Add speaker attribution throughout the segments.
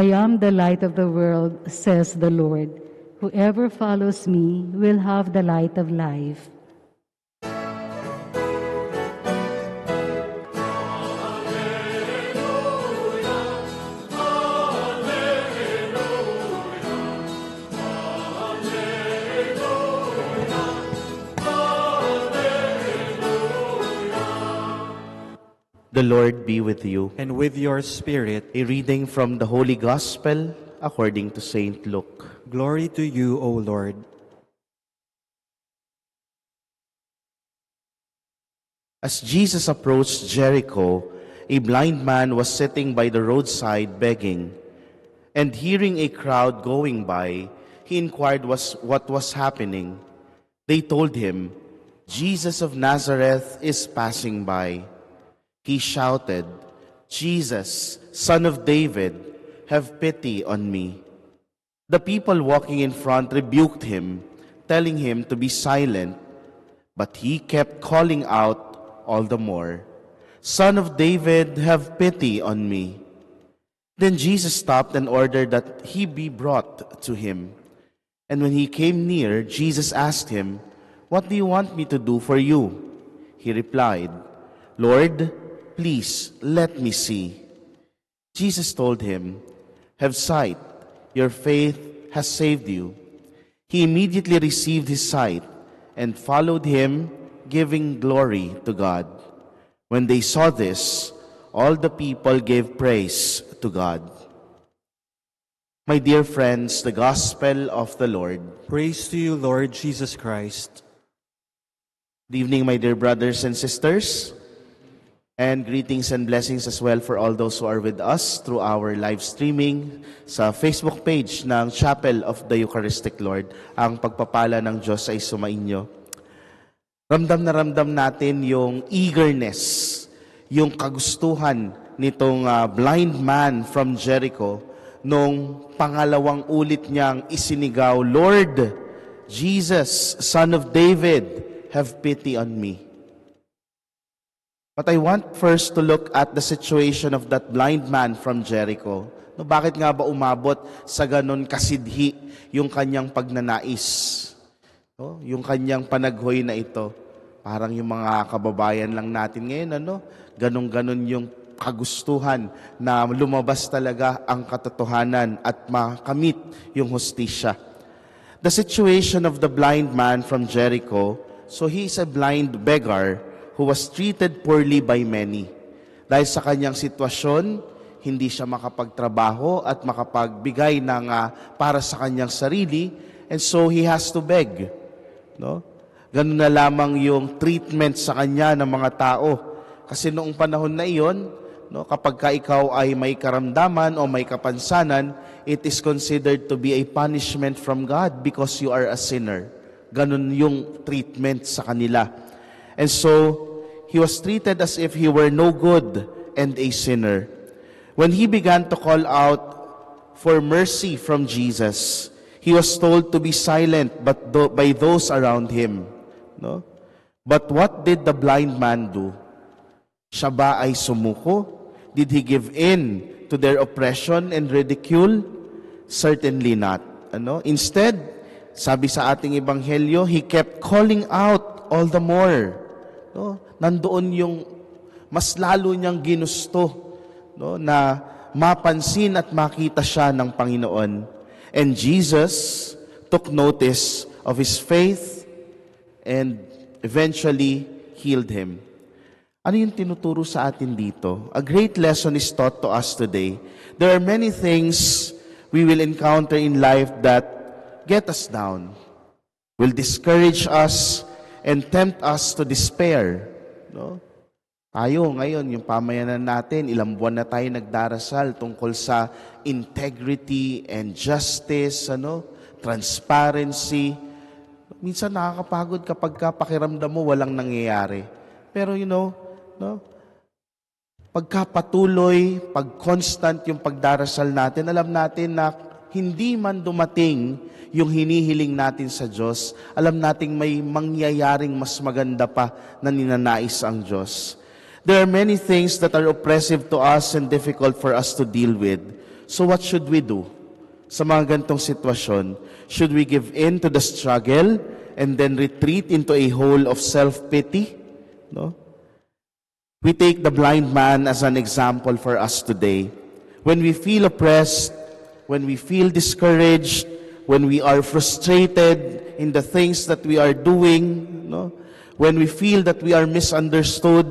Speaker 1: I am the light of the world, says the Lord. Whoever follows me will have the light of life.
Speaker 2: The Lord be with you.
Speaker 3: And with your spirit.
Speaker 2: A reading from the Holy Gospel according to Saint Luke.
Speaker 3: Glory to you, O Lord.
Speaker 2: As Jesus approached Jericho, a blind man was sitting by the roadside begging. And hearing a crowd going by, he inquired what was happening. They told him, "Jesus of Nazareth is passing by." He shouted, "Jesus, Son of David, have pity on me." The people walking in front rebuked him, telling him to be silent. But he kept calling out all the more, "Son of David, have pity on me." Then Jesus stopped and ordered that he be brought to him. And when he came near, Jesus asked him, "What do you want me to do for you?" He replied, "Lord, please let me see." Jesus told him, "Have sight, your faith has saved you." He immediately received his sight and followed him, giving glory to God. When they saw this, all the people gave praise to God. My dear friends, the Gospel of the Lord.
Speaker 3: Praise to you, Lord Jesus Christ.
Speaker 2: Good evening, my dear brothers and sisters. And greetings and blessings as well for all those who are with us through our live streaming sa Facebook page ng Chapel of the Eucharistic Lord. Ang pagpapala ng Diyos ay sumainyo. Ramdam na ramdam natin yung eagerness, yung kagustuhan nitong blind man from Jericho nung pangalawang ulit niyang isinigaw, "Lord, Jesus, Son of David, have pity on me." But I want first to look at the situation of that blind man from Jericho. No, bakit nga ba umabot sa ganon kasidhi yung kanyang pagnanais? No, yung kanyang panaghoy na ito. Parang yung mga kababayan lang natin ngayon, ganon-ganon yung kagustuhan na lumabas talaga ang katotohanan at makamit yung hustisya. The situation of the blind man from Jericho, so he is a blind beggar who was treated poorly by many. Dahil sa kanyang sitwasyon, hindi siya makapagtrabaho at makapagbigay ng para sa kanyang sarili, and so he has to beg. No? Ganun na lamang yung treatment sa kanya ng mga tao. Kasi noong panahon na iyon, no, kapag ka ikaw ay may karamdaman o may kapansanan, it is considered to be a punishment from God because you are a sinner. Ganun yung treatment sa kanila. And so, he was treated as if he were no good and a sinner. When he began to call out for mercy from Jesus, he was told to be silent by those around him. No? But what did the blind man do? Siya ba ay sumuko? Did he give in to their oppression and ridicule? Certainly not. Instead, sabi sa ating ebanghelyo, he kept calling out all the more. No, nandoon yung mas lalo niyang ginusto, no, na mapansin at makita siya ng Panginoon. And Jesus took notice of his faith and eventually healed him. Ano yung tinuturo sa atin dito? A great lesson is taught to us today. There are many things we will encounter in life that get us down, will discourage us, and tempt us to despair. No? Tayo ngayon, yung pamayanan natin, ilang buwan na tayo nagdarasal tungkol sa integrity and justice, transparency. Minsan nakakapagod kapag pakiramdam mo walang nangyayari. Pero pagkapatuloy, pag-constant yung pagdarasal natin, alam natin na hindi man dumating yung hinihiling natin sa Diyos, alam nating may mangyayaring mas maganda pa na ninanais ang Diyos. There are many things that are oppressive to us and difficult for us to deal with. So what should we do? Sa mga gantong sitwasyon, should we give in to the struggle and then retreat into a hole of self-pity? No? We take the blind man as an example for us today. When we feel oppressed, when we feel discouraged, when we are frustrated in the things that we are doing, no? When we feel that we are misunderstood,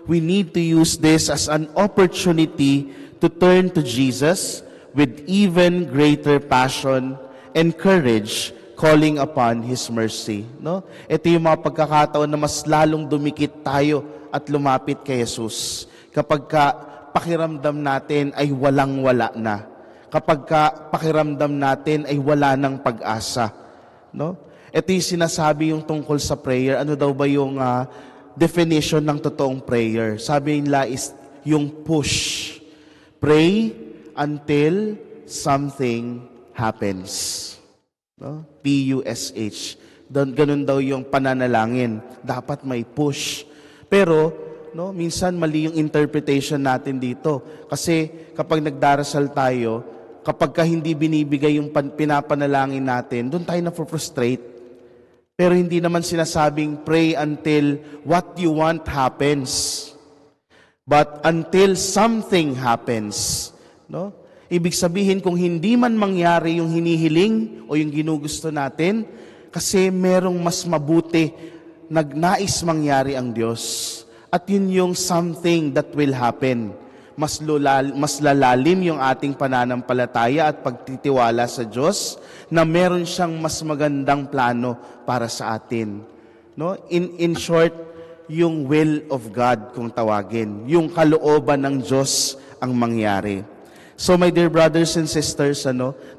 Speaker 2: we need to use this as an opportunity to turn to Jesus with even greater passion and courage, calling upon His mercy. No? Ito yung mga pagkakataon na mas lalong dumikit tayo at lumapit kay Jesus. Kapag pakiramdam natin ay walang-wala na. Kapag pakiramdam natin ay wala ng pag-asa. No? Ito yung sinasabi yung tungkol sa prayer. Ano daw ba yung definition ng totoong prayer? Sabi nila is yung push. Pray until something happens. No? P-U-S-H. Ganun daw yung pananalangin. Dapat may push. Pero, no, minsan mali yung interpretation natin dito. Kasi kapag nagdarasal tayo, kapag hindi binibigay yung pinapanalangin natin, doon tayo na-frustrate. Pero hindi naman sinasabing pray until what you want happens. But until something happens. No? Ibig sabihin, kung hindi man mangyari yung hinihiling o yung ginugusto natin, kasi merong mas mabuti nagnais mangyari ang Diyos. At yun yung something that will happen. Mas lalalim yung ating pananampalataya at pagtitiwala sa Diyos na meron siyang mas magandang plano para sa atin. No? In short, yung will of God kung tawagin. Yung kalooban ng Diyos ang mangyari. So my dear brothers and sisters,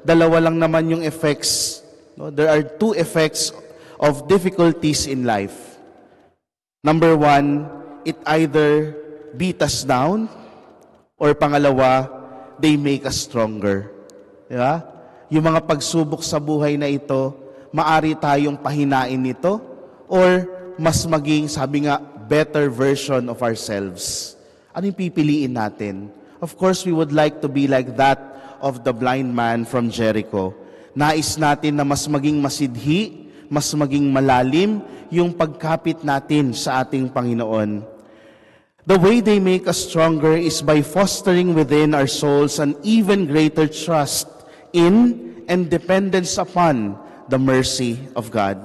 Speaker 2: dalawa lang naman yung effects. No? There are two effects of difficulties in life. Number one, it either beat us down, or pangalawa, they make us stronger. Diba? Yung mga pagsubok sa buhay na ito, maari tayong pahinain nito, or mas maging, sabi nga, better version of ourselves. Ano yung pipiliin natin? Of course, we would like to be like that of the blind man from Jericho. Nais natin na mas maging masidhi, mas maging malalim yung pagkapit natin sa ating Panginoon. The way they make us stronger is by fostering within our souls an even greater trust in and dependence upon the mercy of God.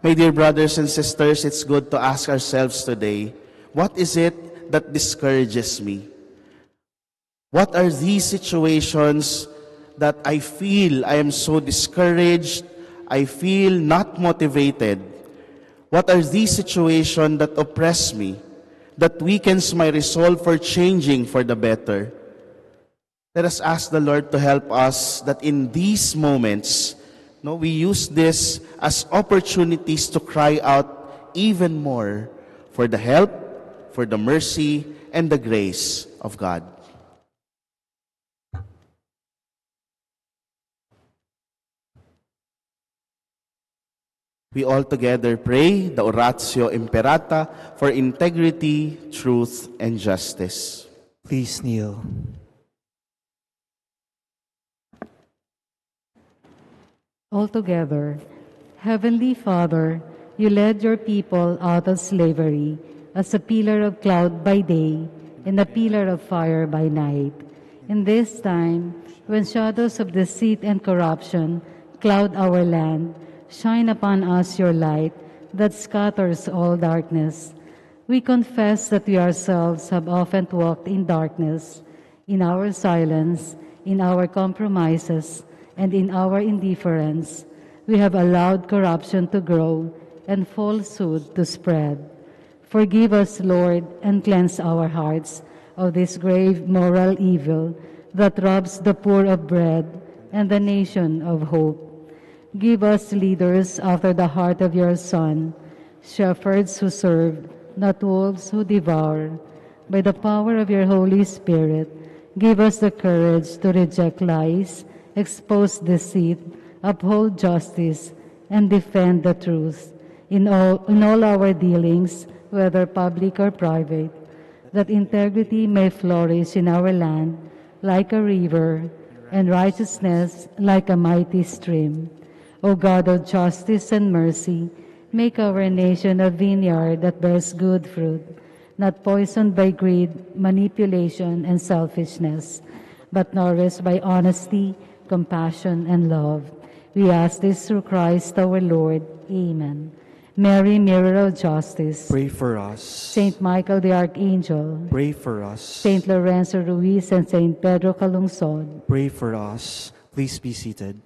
Speaker 2: My dear brothers and sisters, it's good to ask ourselves today, what is it that discourages me? What are these situations that I feel I am so discouraged, I feel not motivated? What are these situations that oppress me, that weakens my resolve for changing for the better? Let us ask the Lord to help us that in these moments, we use this as opportunities to cry out even more for the help, for the mercy, and the grace of God. We all together pray the Oratio Imperata for integrity, truth, and justice.
Speaker 3: Please kneel.
Speaker 1: All together, Heavenly Father, you led your people out of slavery as a pillar of cloud by day and a pillar of fire by night. In this time, when shadows of deceit and corruption cloud our land, shine upon us your light that scatters all darkness. We confess that we ourselves have often walked in darkness, in our silence, in our compromises, and in our indifference. We have allowed corruption to grow and falsehood to spread. Forgive us, Lord, and cleanse our hearts of this grave moral evil that robs the poor of bread and the nation of hope. Give us leaders after the heart of your Son, shepherds who serve, not wolves who devour. By the power of your Holy Spirit, give us the courage to reject lies, expose deceit, uphold justice, and defend the truth in all our dealings, whether public or private, that integrity may flourish in our land, like a river, and righteousness like a mighty stream. O God of justice and mercy, make our nation a vineyard that bears good fruit, not poisoned by greed, manipulation, and selfishness, but nourished by honesty, compassion, and love. We ask this through Christ our Lord. Amen. Mary, Mirror of Justice,
Speaker 3: Pray for us.
Speaker 1: Saint Michael the Archangel,
Speaker 3: Pray for us.
Speaker 1: Saint Lorenzo Ruiz and Saint Pedro Calungsod,
Speaker 3: Pray for us. Please be seated.